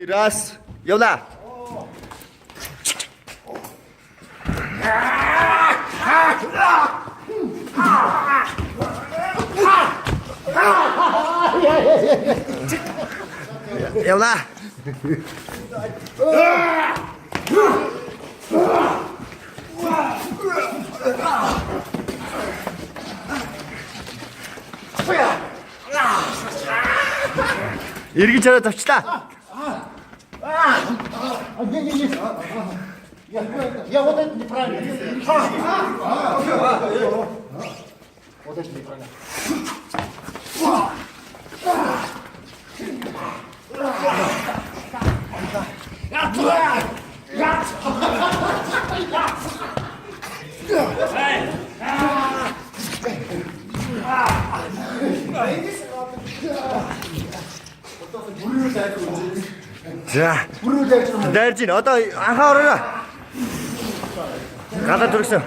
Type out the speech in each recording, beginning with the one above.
Раз. Yola. Yola. Иргэн чараа тавчлаа. Я вот это неправильно. Вот это неправильно. 자, 기다리지. 어떤 아까 오르라. 가다 들었어.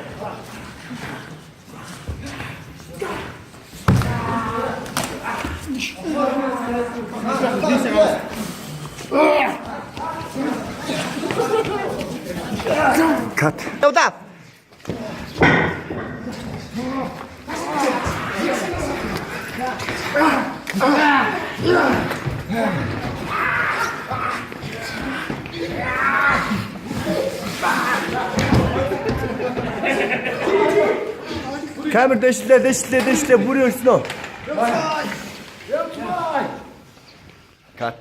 컷. 오다. Камер дэшлээ бүр өрснөө. Кат.